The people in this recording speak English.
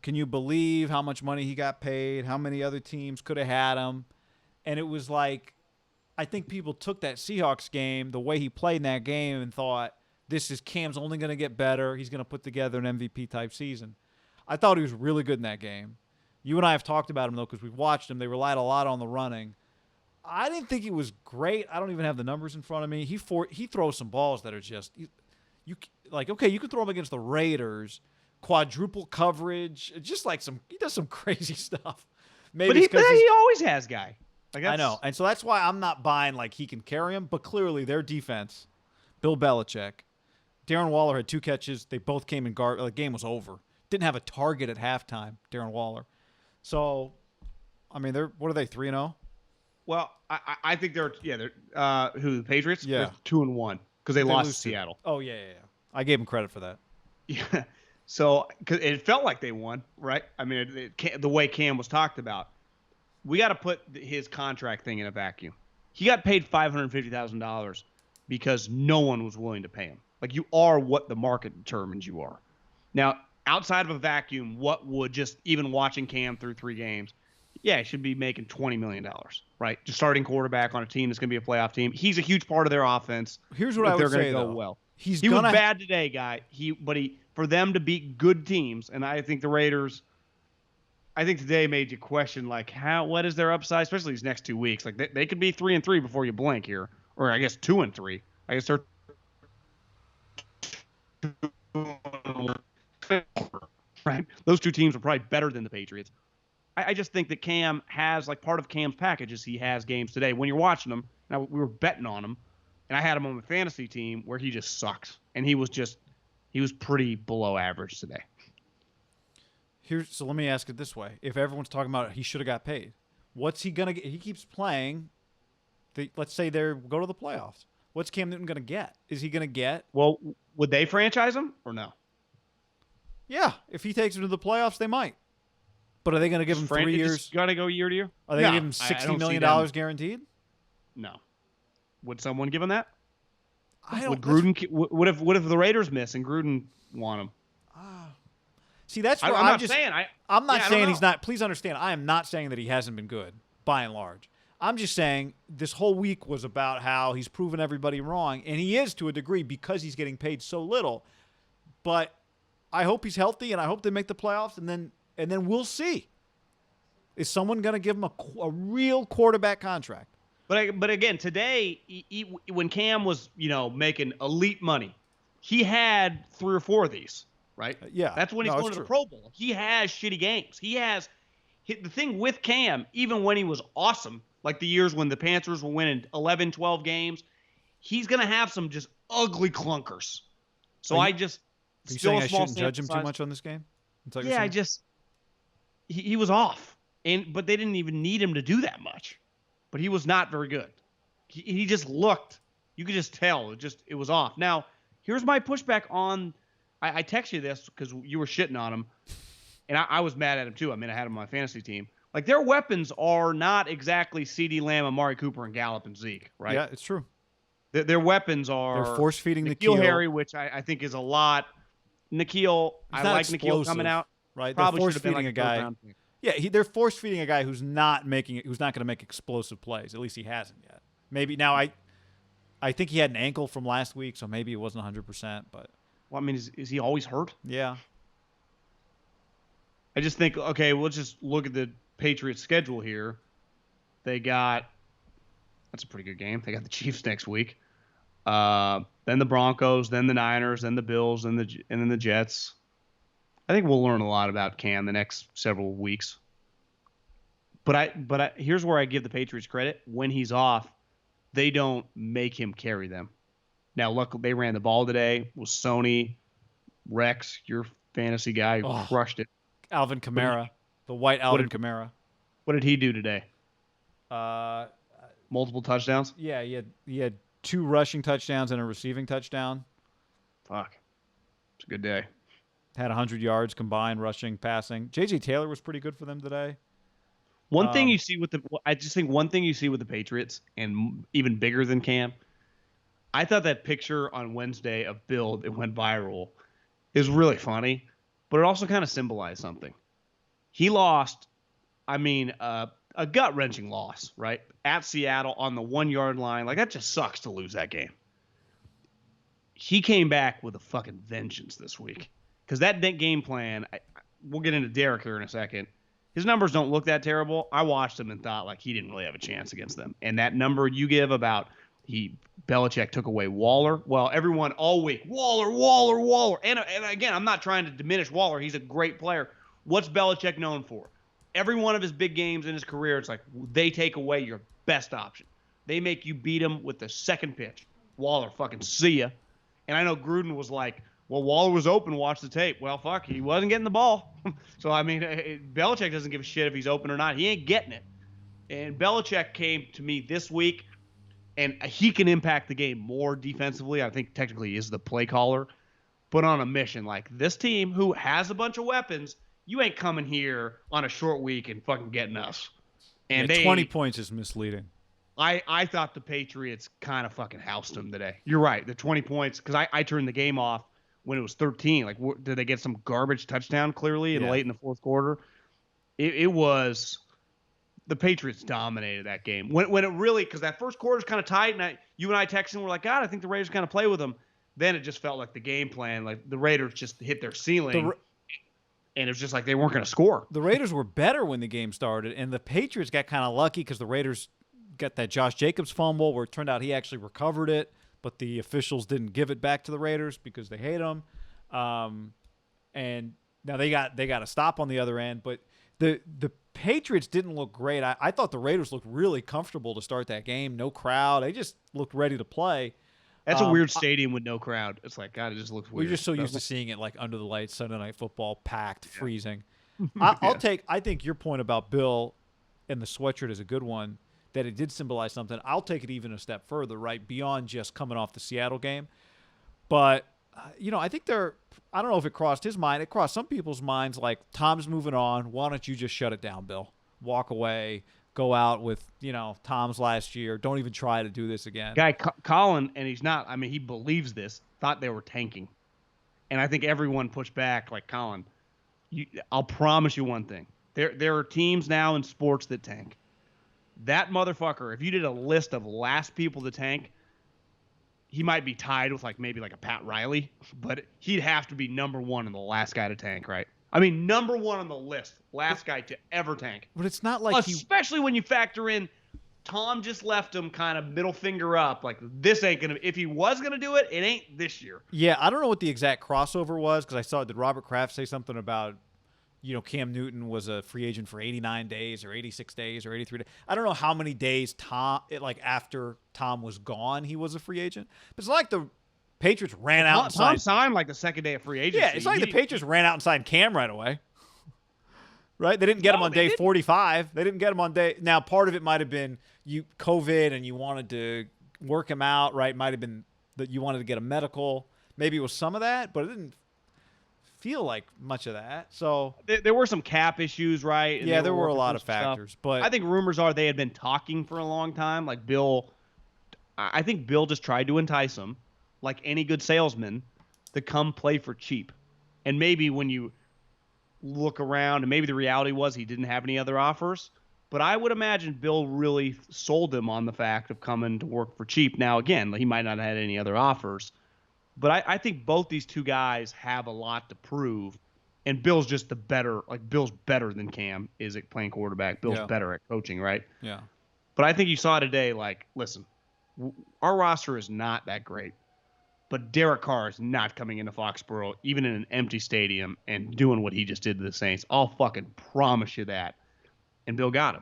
Can you believe how much money he got paid? How many other teams could have had him? And it was like, I think people took that Seahawks game, the way he played in that game, and thought, this is Cam's only going to get better. He's going to put together an MVP type season. I thought he was really good in that game. You and I have talked about him, though, because we've watched him. They relied a lot on the running. I didn't think he was great. I don't even have the numbers in front of me. He throws some balls that are just you like, okay, you can throw him against the Raiders, quadruple coverage, just like he does some crazy stuff. Maybe but he always has guy. Like I know, and so that's why I'm not buying like he can carry him. But clearly, their defense, Bill Belichick, Darren Waller had 2 catches. They both came in guard. The game was over. Didn't have a target at halftime. Darren Waller. So, I mean, what are they 3-0? Well, I think they're the Patriots? Yeah, they're 2-1 because they lost to Seattle. Oh yeah. I gave him credit for that. Yeah. So, cause it felt like they won, right? I mean, the way Cam was talked about. We got to put his contract thing in a vacuum. He got paid $550,000 because no one was willing to pay him. Like, you are what the market determines you are. Now, outside of a vacuum, what would just even watching Cam through 3 games? Yeah, he should be making $20 million, right? Just starting quarterback on a team that's going to be a playoff team. He's a huge part of their offense. Here's what I would say, though. Well, he was bad today, guy. But for them to beat good teams, and I think the Raiders. I think today made you question like what is their upside, especially these next 2 weeks. Like they could be 3-3 before you blink here, or I guess 2-3. I guess they're right. Those 2 teams are probably better than the Patriots. I just think that Cam has like part of Cam's package is he has games today. When you're watching him, now we were betting on him, and I had him on my fantasy team where he just sucks, and he was pretty below average today. So let me ask it this way: if everyone's talking about he should have got paid, what's he gonna get? He keeps playing. Let's say they go to the playoffs. What's Cam Newton gonna get? Is he gonna get? Well, would they franchise him or no? Yeah, if he takes him to the playoffs, they might. But are they going to give him 3 years? Got to go year to year. Are they going to give him $60 million guaranteed? No. Would someone give him that? I don't. Would Gruden? What if the Raiders miss and Gruden want him? See, that's what I'm saying. I'm not saying he's not. Please understand, I am not saying that he hasn't been good by and large. I'm just saying this whole week was about how he's proven everybody wrong, and he is to a degree because he's getting paid so little. But I hope he's healthy, and I hope they make the playoffs, and then we'll see. Is someone going to give him a real quarterback contract? But again, today, when Cam was making elite money, he had 3 or 4 of these, right? Yeah, that's when he's going to the Pro Bowl. He has shitty games. The thing with Cam, even when he was awesome, like the years when the Panthers were winning 11, 12 games, he's going to have some just ugly clunkers. So are you saying I shouldn't judge him too much on this game? Yeah, he was off, but they didn't even need him to do that much. But he was not very good. He just looked. You could just tell. It was off. Now, here's my pushback on. I text you this because you were shitting on him, and I was mad at him too. I mean, I had him on my fantasy team. Like, their weapons are not exactly CeeDee Lamb, Amari Cooper, and Gallup and Zeke, right? Yeah, it's true. Their weapons are. They're force feeding N'Keal Harry, which I think is a lot. N'Keal, I like N'Keal coming out. Right, probably force should have been feeding like a guy. Yeah, they're force feeding a guy who's not going to make explosive plays. At least he hasn't yet. Maybe now I think he had an ankle from last week, so maybe it wasn't 100%. But well, I mean, is he always hurt? Yeah. I just think we'll just look at the Patriots' schedule here. That's a pretty good game. They got the Chiefs next week, then the Broncos, then the Niners, then the Bills, and then the Jets. I think we'll learn a lot about Cam the next several weeks. But here's where I give the Patriots credit. When he's off, they don't make him carry them. Now, luckily, they ran the ball today with Sony, Rex, your fantasy guy, who crushed it. Alvin Kamara, the white Alvin Kamara. What did he do today? Multiple touchdowns? Yeah, he had 2 rushing touchdowns and a receiving touchdown. Fuck. It's a good day. Had 100 yards combined, rushing, passing. J.J. Taylor was pretty good for them today. I just think one thing you see with the Patriots, and even bigger than Cam, I thought that picture on Wednesday of Bill that went viral is really funny, but it also kind of symbolized something. He lost, I mean, a gut-wrenching loss, right? At Seattle on the 1-yard line. Like, that just sucks to lose that game. He came back with a fucking vengeance this week. Because that game plan, we'll get into Derek here in a second. His numbers don't look that terrible. I watched him and thought, like, he didn't really have a chance against them. And that number you give about Belichick took away Waller. Well, everyone all week, Waller, Waller, Waller. And again, I'm not trying to diminish Waller. He's a great player. What's Belichick known for? Every one of his big games in his career, it's like they take away your best option. They make you beat him with the second pitch. Waller, fucking see ya. And I know Gruden was like, well, Waller was open, watch the tape. Well, fuck, he wasn't getting the ball. So, I mean, Belichick doesn't give a shit if he's open or not. He ain't getting it. And Belichick came to me this week, and he can impact the game more defensively. I think technically he is the play caller, but on a mission. Like, this team who has a bunch of weapons, you ain't coming here on a short week and fucking getting us. And yeah, 20 points is misleading. I thought the Patriots kind of fucking housed them today. You're right. The 20 points, because I turned the game off when it was 13. Like, did they get some garbage touchdown clearly late in the fourth quarter? It was the Patriots dominated that game. When it really, because that first quarter is kind of tight, and you and I texted and we're like, God, I think the Raiders kind of play with them. Then it just felt like the game plan, like the Raiders just hit their ceiling. And it was just like they weren't going to score. The Raiders were better when the game started, and the Patriots got kind of lucky because the Raiders got that Josh Jacobs fumble where it turned out he actually recovered it, but the officials didn't give it back to the Raiders because they hate them. And now they got a stop on the other end, but the Patriots didn't look great. I thought the Raiders looked really comfortable to start that game. No crowd. They just looked ready to play. That's a weird stadium with no crowd. It's like, God, it just looks weird. We're just so used to seeing it like under the lights, Sunday Night Football, packed, freezing. I think your point about Bill and the sweatshirt is a good one, that it did symbolize something. I'll take it even a step further, right, beyond just coming off the Seattle game. But, I think I don't know if it crossed his mind. It crossed some people's minds, like, Tom's moving on. Why don't you just shut it down, Bill? Walk away. Go out with, Tom's last year. Don't even try to do this again. Guy, Colin, and he's not, I mean, he believes this, thought they were tanking. And I think everyone pushed back, like, Colin, I'll promise you one thing. There are teams now in sports that tank. That motherfucker, if you did a list of last people to tank, he might be tied with maybe a Pat Riley, but he'd have to be number one and the last guy to tank, right? I mean, number one on the list, last guy to ever tank. But it's not like especially when you factor in Tom just left him kind of middle finger up. Like, this ain't going to – if he was going to do it, it ain't this year. Yeah, I don't know what the exact crossover was because I saw – did Robert Kraft say something about – Cam Newton was a free agent for 89 days or 86 days or 83 days. I don't know how many days after Tom was gone, he was a free agent. But it's not like the Patriots ran out and signed. Tom signed the second day of free agency. Yeah, it's not like the Patriots ran out and signed Cam right away. Right? They didn't get him on day 45. They didn't get him on day – now, part of it might have been COVID and you wanted to work him out, right? Might have been that you wanted to get a medical. Maybe it was some of that, but it didn't feel like much of that. So there were some cap issues, right? And there were a lot of factors, but I think rumors are they had been talking for a long time. Like I think Bill just tried to entice him, like any good salesman, to come play for cheap. And maybe when you look around, and maybe the reality was he didn't have any other offers, but I would imagine Bill really sold him on the fact of coming to work for cheap. Now, again, he might not have had any other offers. But I think both these two guys have a lot to prove, and Bill's just Bill's better than Cam is at playing quarterback. Bill's better at coaching, right? Yeah. But I think you saw today, listen, our roster is not that great, but Derek Carr is not coming into Foxborough, even in an empty stadium, and doing what he just did to the Saints. I'll fucking promise you that. And Bill got him.